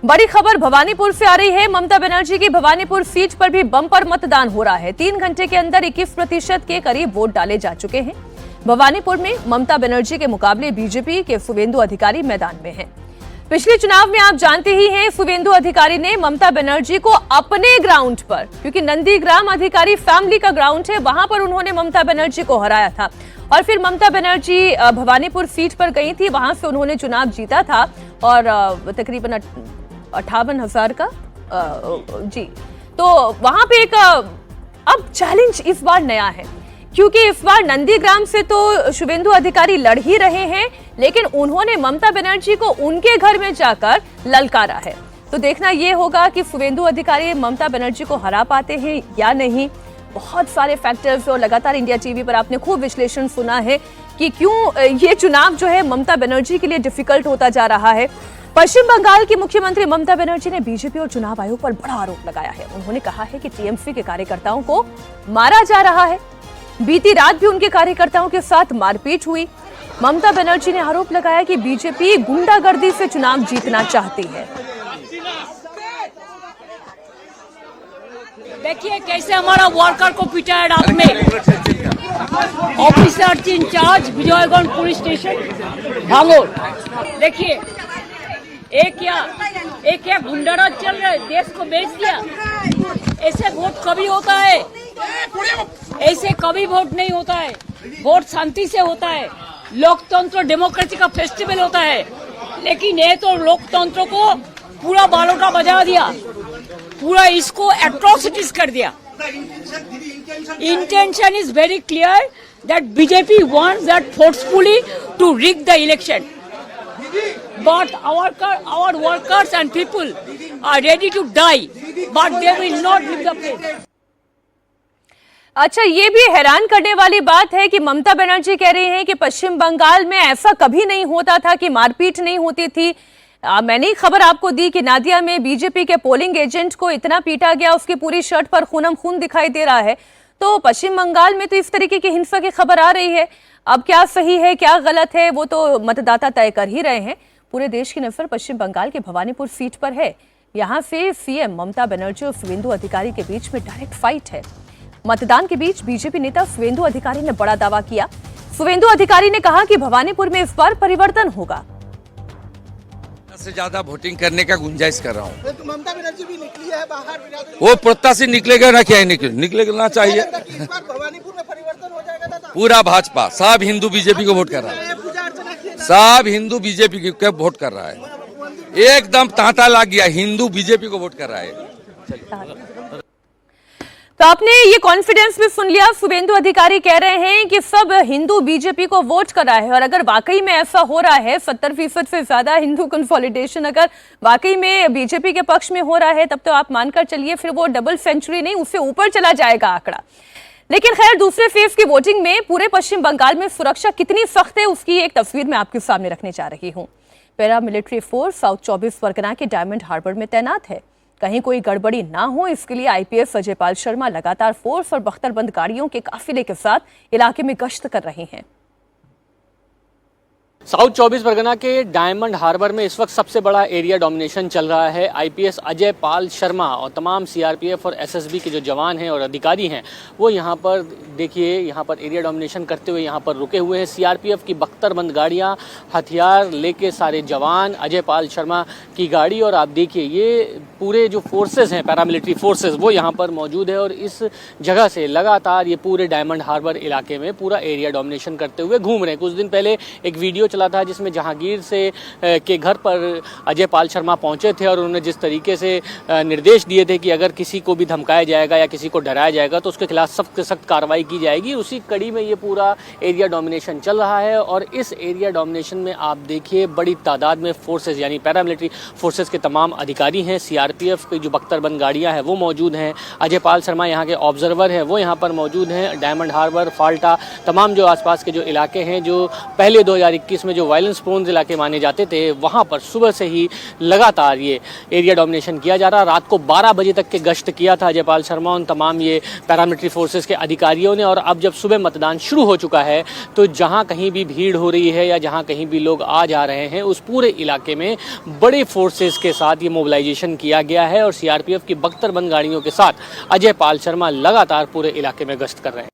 बड़ी खबर भवानीपुर से आ रही है। ममता बनर्जी की भवानीपुर सीट पर भी बम्पर मतदान हो रहा है। 3 घंटे के अंदर 21% के करीब वोट डाले जा चुके हैं। भवानीपुर में ममता बनर्जी के मुकाबले बीजेपी के शुवेंदु अधिकारी मैदान में हैं। पिछले चुनाव में आप जानते ही हैं, शुवेंदु अधिकारी ने ममता बनर्जी को अपने ग्राउंड पर, क्योंकि नंदीग्राम अधिकारी फैमिली का ग्राउंड है, वहां पर उन्होंने ममता बनर्जी को हराया था और फिर ममता बनर्जी भवानीपुर सीट पर गई थी, वहां से उन्होंने चुनाव जीता था और तकरीबन 58,000 का जी। तो वहां पे एक अब चैलेंज इस बार नया है, क्योंकि इस बार नंदीग्राम से तो शुवेंदु अधिकारी लड़ ही रहे हैं, लेकिन उन्होंने ममता बनर्जी को उनके घर में जाकर ललकारा है। तो देखना यह होगा कि शुवेंदु अधिकारी ममता बनर्जी को हरा पाते हैं या नहीं। बहुत सारे फैक्टर्स और लगातार इंडिया टीवी पर आपने खूब विश्लेषण सुना है कि क्यों ये चुनाव जो है ममता बनर्जी के लिए डिफिकल्ट होता जा रहा है। पश्चिम बंगाल की मुख्यमंत्री ममता बनर्जी ने बीजेपी और चुनाव आयोग पर बड़ा आरोप लगाया है। उन्होंने कहा है कि टीएमसी के कार्यकर्ताओं को मारा जा रहा है। बीती रात भी उनके कार्यकर्ताओं के साथ मारपीट हुई। ममता बनर्जी ने आरोप लगाया कि बीजेपी गुंडागर्दी से चुनाव जीतना चाहती है। देखिए कैसे हमारा वर्कर को पिटा है रात में। Officer incharge Vijayganj police station Bhangor. देखिए एक क्या गुंडाराज चल रहा है, देश को बेच दिया। ऐसे वोट कभी होता है? ऐसे कभी वोट नहीं होता है। वोट शांति से होता है। लोकतंत्र डेमोक्रेसी का फेस्टिवल होता है, लेकिन ये तो लोकतंत्र को पूरा बालोटा बजा दिया, पूरा इसको एट्रोसिटीज कर दिया। Intention is very clear that BJP wants that forcefully to rig the election, but our workers and people are ready to die, but they will not leave the place. अच्छा, ये भी हैरान करने वाली बात है कि ममता बनर्जी कह रही हैं कि पश्चिम बंगाल में ऐसा कभी नहीं होता था कि मारपीट नहीं होती थी। मैंने खबर आपको दी कि नादिया में बीजेपी के पोलिंग एजेंट को इतना पीटा गया, उसकी पूरी शर्ट पर खूनम खून दिखाई दे रहा है। तो पश्चिम बंगाल में तो इस तरीके की हिंसा की खबर आ रही है। अब क्या सही है क्या गलत है वो तो मतदाता तय कर ही रहे हैं। पूरे देश की नजर पश्चिम बंगाल के भवानीपुर सीट पर है। यहां से सीएम ममता बनर्जी और शुवेंदु अधिकारी के बीच में डायरेक्ट फाइट है। मतदान के बीच बीजेपी नेता शुवेंदु अधिकारी ने बड़ा दावा किया। शुवेंदु अधिकारी ने कहा कि भवानीपुर में इस बार परिवर्तन होगा। से ज्यादा वोटिंग करने का गुंजाइश कर रहा हूँ। तो ममता बनर्जी भी निकली है बाहर, वो प्रत्याशी निकलेगा ना, क्या निकलना चाहिए। भवानीपुर में परिवर्तन हो जाएगा दादा। पूरा भाजपा सब हिंदू बीजेपी को वोट कर रहा है, सब हिंदू बीजेपी को वोट कर रहा है। एकदम तांता लग गया, हिंदू बीजेपी को वोट कर रहा है। तो आपने ये कॉन्फिडेंस भी सुन लिया। शुवेंदु अधिकारी कह रहे हैं कि सब हिंदू बीजेपी को वोट कर रहा है और अगर वाकई में ऐसा हो रहा है, 70% से ज्यादा हिंदू कंसोलिडेशन अगर वाकई में बीजेपी के पक्ष में हो रहा है, तब तो आप मानकर चलिए फिर वो डबल सेंचुरी नहीं, उससे ऊपर चला जाएगा आंकड़ा। लेकिन खैर, दूसरे फेज की वोटिंग में पूरे पश्चिम बंगाल में सुरक्षा कितनी सख्त है उसकी एक तस्वीर मैं आपके सामने रखने जा रही हूँ। पैरामिलिट्री फोर्स साउथ 24 परगना के डायमंड हार्बर में तैनात है। कहीं कोई गड़बड़ी ना हो, इसके लिए आईपीएस अजयपाल शर्मा लगातार फोर्स और बख्तरबंद गाड़ियों के काफिले के साथ इलाके में गश्त कर रहे हैं। साउथ 24 परगना के डायमंड हार्बर में इस वक्त सबसे बड़ा एरिया डोमिनेशन चल रहा है। आईपीएस अजयपाल शर्मा और तमाम सीआरपीएफ और एसएसबी के जो जवान हैं और अधिकारी हैं वो यहाँ पर देखिए यहाँ पर एरिया डोमिनेशन करते हुए यहाँ पर रुके हुए हैं। सीआरपीएफ की बख्तरबंद गाड़ियाँ, हथियार लेके सारे जवान, अजयपाल शर्मा की गाड़ी, और आप देखिए ये पूरे जो फोर्सेज हैं, पैरामिलिट्री फोर्सेज, वो यहाँ पर मौजूद है और इस जगह से लगातार ये पूरे डायमंड हार्बर इलाके में पूरा एरिया डोमिनेशन करते हुए घूम रहे हैं। कुछ दिन पहले एक वीडियो चला था जिसमें जहांगीर से के घर पर अजयपाल शर्मा पहुंचे थे और उन्होंने जिस तरीके से निर्देश दिए थे कि अगर किसी को भी धमकाया जाएगा या किसी को डराया जाएगा तो उसके खिलाफ सख्त से सख्त कार्रवाई की जाएगी। उसी कड़ी में ये पूरा एरिया डोमिनेशन चल रहा है और इस एरिया डोमिनेशन में आप देखिए बड़ी तादाद में फोर्सेज यानी पैरामिलिट्री फोर्सेज के तमाम अधिकारी हैं। सीआरपीएफ की जो बख्तरबंद गाड़ियां हैं वो मौजूद हैं। अजयपाल शर्मा यहाँ के ऑब्जर्वर हैं, वो यहाँ पर मौजूद हैं। डायमंड हार्बर, फाल्टा, तमाम जो आसपास के जो इलाके हैं जो पहले 2021 में जो वायलेंस प्रोन इलाके माने जाते थे वहाँ पर सुबह से ही लगातार ये एरिया डोमिनेशन किया जा रहा। रात को 12 बजे तक के गश्त किया था अजयपाल शर्मा उन तमाम ये पैरामिलिट्री फोर्सेस के अधिकारियों ने, और अब जब सुबह मतदान शुरू हो चुका है तो जहाँ कहीं भी भीड़ हो रही है या जहाँ कहीं भी लोग आ जा रहे हैं उस पूरे इलाके में बड़े फोर्सेस के साथ ये मोबिलाइजेशन किया गया है और सीआरपीएफ की बख्तरबंद गाड़ियों के साथ अजयपाल शर्मा लगातार पूरे इलाके में गश्त कर रहे हैं।